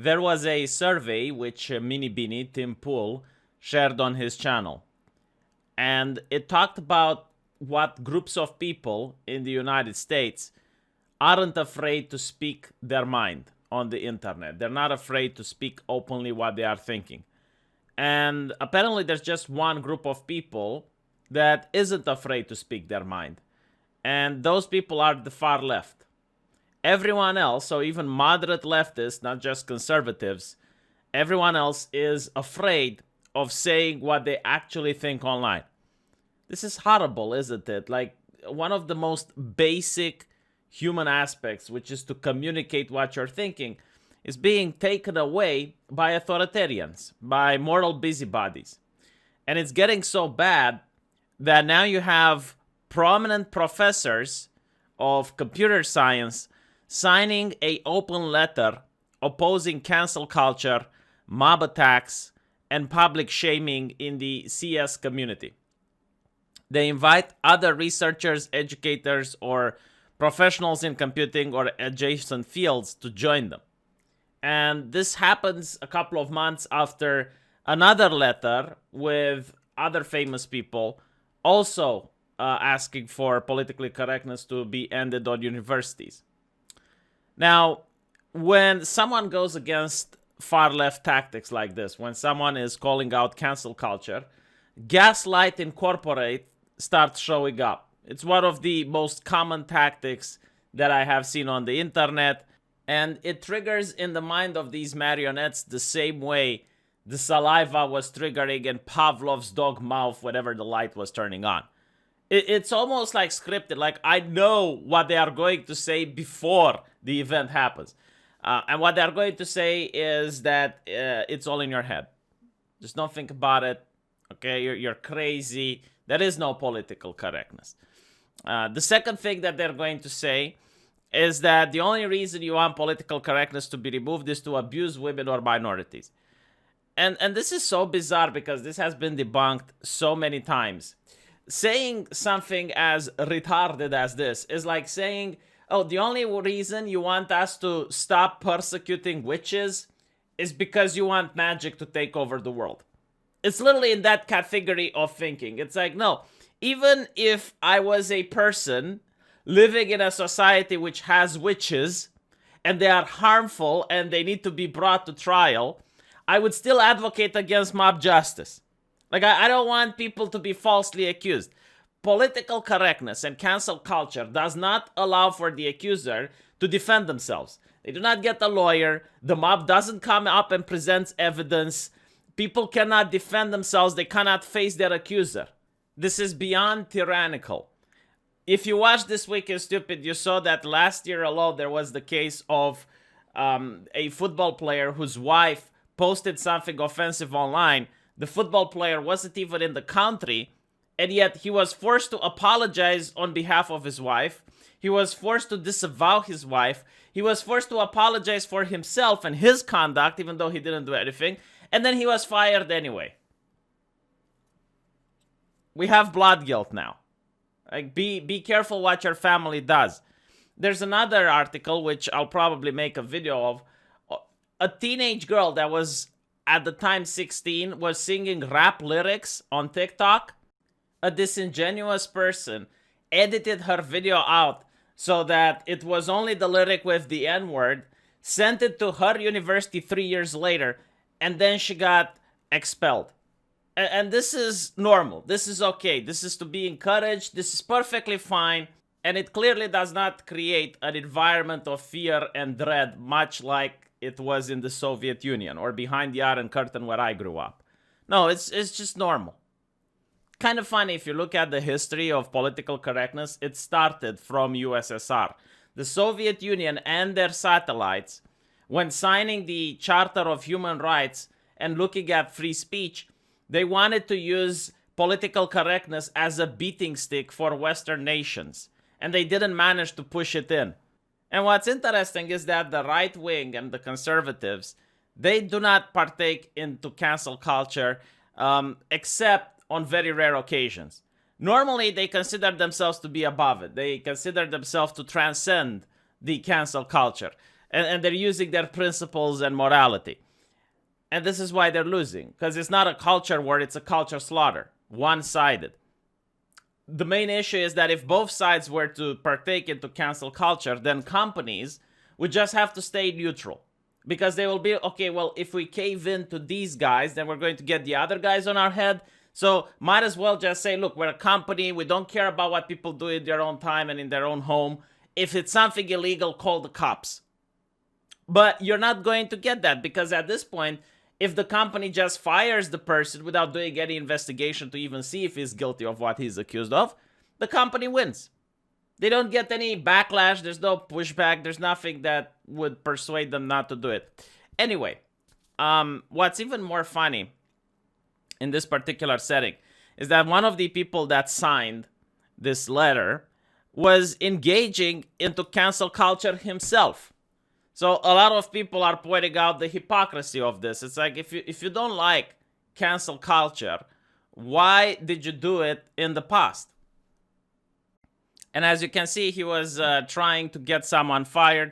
there was a survey which Minibini, Tim Pool, shared on his channel. And it talked about what groups of people in the United States aren't afraid to speak their mind on the internet. They're not afraid to speak openly what they are thinking. And apparently there's just one group of people that isn't afraid to speak their mind. And those people are the far left. Everyone else, so even moderate leftists, not just conservatives, everyone else is afraid of saying what they actually think online. This is horrible, isn't it? Like, one of the most basic human aspects, which is to communicate what you're thinking, is being taken away by authoritarians, by moral busybodies. And it's getting so bad that now you have prominent professors of computer science signing an open letter opposing cancel culture, mob attacks, and public shaming in the CS community. They invite other researchers, educators, or professionals in computing or adjacent fields to join them. And this happens a couple of months after another letter with other famous people also asking for politically correctness to be ended on universities. Now, when someone goes against far left tactics like this, when someone is calling out cancel culture, Gaslight Incorporate starts showing up. It's one of the most common tactics that I have seen on the internet, and it triggers in the mind of these marionettes the same way the saliva was triggering in Pavlov's dog mouth whenever the light was turning on. It's almost like scripted, like I know what they are going to say before the event happens. And what they're going to say is that it's all in your head. Just don't think about it. Okay, you're crazy. There is no political correctness. The second thing that they're going to say is that the only reason you want political correctness to be removed is to abuse women or minorities. And this is so bizarre because this has been debunked so many times. Saying something as retarded as this is like saying, oh, the only reason you want us to stop persecuting witches is because you want magic to take over the world. It's literally in that category of thinking. It's like, no, even if I was a person living in a society which has witches and they are harmful and they need to be brought to trial, I would still advocate against mob justice. Like, I don't want people to be falsely accused. Political correctness and cancel culture does not allow for the accuser to defend themselves. They do not get a lawyer. The mob doesn't come up and presents evidence. People cannot defend themselves. They cannot face their accuser. This is beyond tyrannical. If you watched This Week is Stupid, you saw that last year alone there was the case of a football player whose wife posted something offensive online. The football player wasn't even in the country, and yet he was forced to apologize on behalf of his wife. He was forced to disavow his wife. He was forced to apologize for himself and his conduct, even though he didn't do anything. And then he was fired anyway. We have blood guilt now. Like, be careful what your family does. There's another article, which I'll probably make a video of. A teenage girl that was at the time 16 was singing rap lyrics on TikTok. A disingenuous person edited her video out so that it was only the lyric with the N-word, sent it to her university 3 years later, and then she got expelled. And this is normal. This is okay. This is to be encouraged. This is perfectly fine. And it clearly does not create an environment of fear and dread, much like it was in the Soviet Union or behind the Iron Curtain where I grew up. No, it's just normal. Kind of funny if you look at the history of political correctness, it started from USSR. The Soviet Union and their satellites, when signing the Charter of Human Rights and looking at free speech, they wanted to use political correctness as a beating stick for Western nations, and they didn't manage to push it in. And what's interesting is that the right wing and the conservatives, they do not partake into cancel culture except on very rare occasions. Normally, they consider themselves to be above it. They consider themselves to transcend the cancel culture. and they're using their principles and morality. And this is why they're losing, because it's not a culture war, it's a culture slaughter, one-sided. The main issue is that if both sides were to partake into cancel culture, then companies would just have to stay neutral. Because they will be, okay, well, if we cave in to these guys, then we're going to get the other guys on our head. So might as well just say, look, we're a company. We don't care about what people do in their own time and in their own home. If it's something illegal, call the cops. But you're not going to get that, because at this point, if the company just fires the person without doing any investigation to even see if he's guilty of what he's accused of, the company wins. They don't get any backlash. There's no pushback. There's nothing that would persuade them not to do it. Anyway, what's even more funny in this particular setting is that one of the people that signed this letter was engaging into cancel culture himself. So a lot of people are pointing out the hypocrisy of this. It's like, if you don't like cancel culture, why did you do it in the past? And as you can see, he was trying to get someone fired.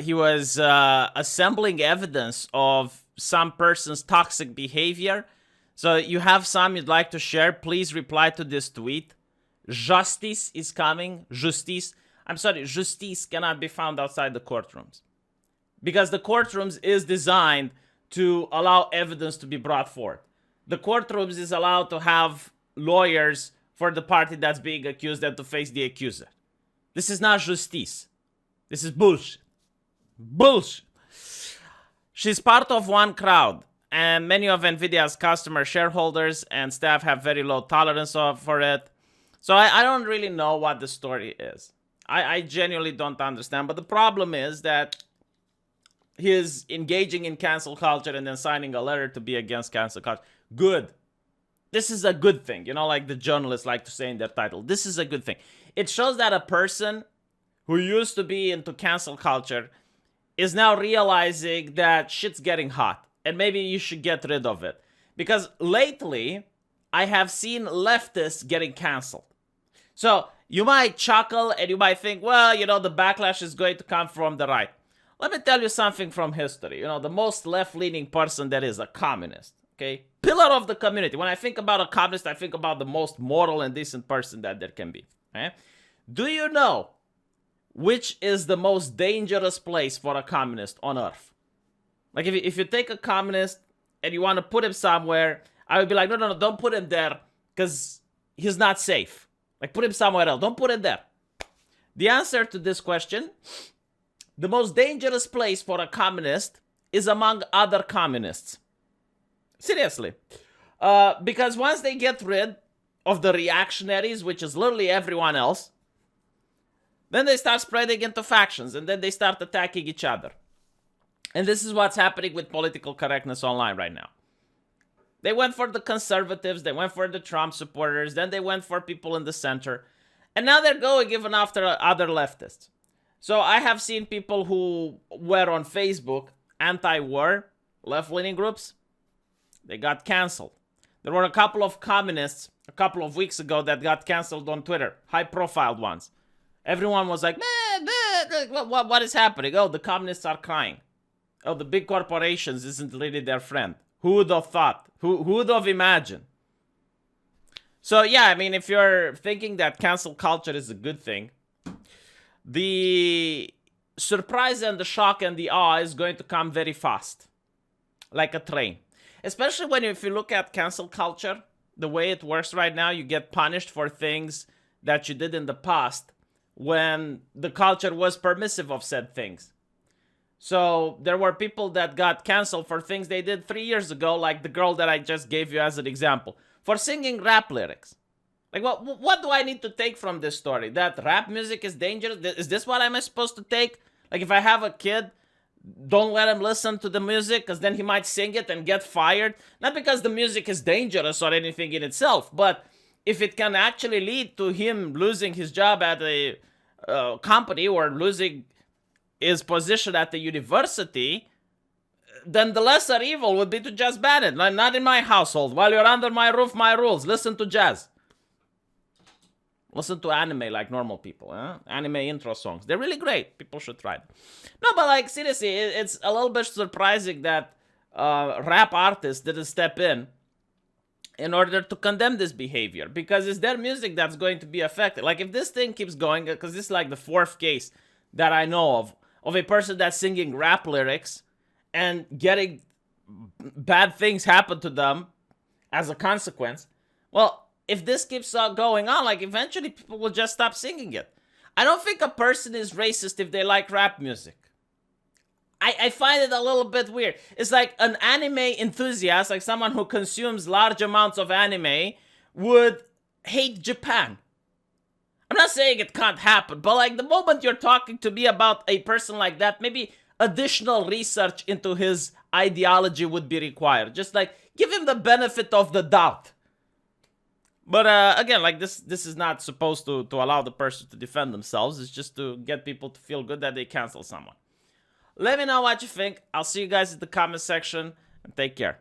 He was assembling evidence of some person's toxic behavior. So you have some you'd like to share, please reply to this tweet. Justice is coming. Justice. I'm sorry, justice cannot be found outside the courtrooms. Because the courtrooms is designed to allow evidence to be brought forth. The courtrooms is allowed to have lawyers for the party that's being accused and to face the accuser. This is not justice. This is bullshit. Bullshit. She's part of one crowd, and many of NVIDIA's customer shareholders and staff have very low tolerance for it. So I don't really know what the story is. I genuinely don't understand. But the problem is that he is engaging in cancel culture and then signing a letter to be against cancel culture. Good. This is a good thing. You know, like the journalists like to say in their title. This is a good thing. It shows that a person who used to be into cancel culture is now realizing that shit's getting hot. And maybe you should get rid of it. Because lately, I have seen leftists getting canceled. So you might chuckle and you might think, well, you know, the backlash is going to come from the right. Let me tell you something from history. You know, the most left-leaning person that is a communist, okay? Pillar of the community. When I think about a communist, I think about the most moral and decent person that there can be. Okay? Do you know which is the most dangerous place for a communist on earth? Like if you take a communist and you want to put him somewhere, I would be like, no, don't put him there because he's not safe. Like, put him somewhere else. Don't put him there. The answer to this question, the most dangerous place for a communist is among other communists. Seriously. Because once they get rid of the reactionaries, which is literally everyone else, then they start spreading into factions, and then they start attacking each other. And this is what's happening with political correctness online right now. They went for the conservatives, they went for the Trump supporters, then they went for people in the center. And now they're going even after other leftists. So I have seen people who were on Facebook, anti-war, left-leaning groups, they got canceled. There were a couple of communists a couple of weeks ago that got canceled on Twitter, high-profile ones. Everyone was like, what is happening? Oh, the communists are crying. Oh, the big corporations isn't really their friend. Who would have thought? Who would have imagined? So yeah, I mean, if you're thinking that cancel culture is a good thing, the surprise and the shock and the awe is going to come very fast. Like a train. Especially if you look at cancel culture, the way it works right now, you get punished for things that you did in the past when the culture was permissive of said things. So there were people that got canceled for things they did 3 years ago, like the girl that I just gave you as an example, for singing rap lyrics. Like, what do I need to take from this story? That rap music is dangerous? Is this what I'm supposed to take? Like, if I have a kid, don't let him listen to the music because then he might sing it and get fired. Not because the music is dangerous or anything in itself, but if it can actually lead to him losing his job at a company or losing his position at the university, then the lesser evil would be to just ban it. Like, not in my household. While you're under my roof, my rules. Listen to jazz. Listen to anime like normal people. Anime intro songs. They're really great. People should try them. No, but like seriously, it's a little bit surprising that rap artists didn't step in order to condemn this behavior, because it's their music that's going to be affected. Like if this thing keeps going, because this is like the fourth case that I know of a person that's singing rap lyrics and getting bad things happen to them as a consequence. Well, if this keeps going on, like eventually people will just stop singing it. I don't think a person is racist if they like rap music. I find it a little bit weird. It's like an anime enthusiast, like someone who consumes large amounts of anime, would hate Japan. I'm not saying it can't happen, but like the moment you're talking to me about a person like that, maybe additional research into his ideology would be required. Just like give him the benefit of the doubt. But again, like this is not supposed to allow the person to defend themselves. It's just to get people to feel good that they cancel someone. Let me know what you think. I'll see you guys in the comment section, and take care.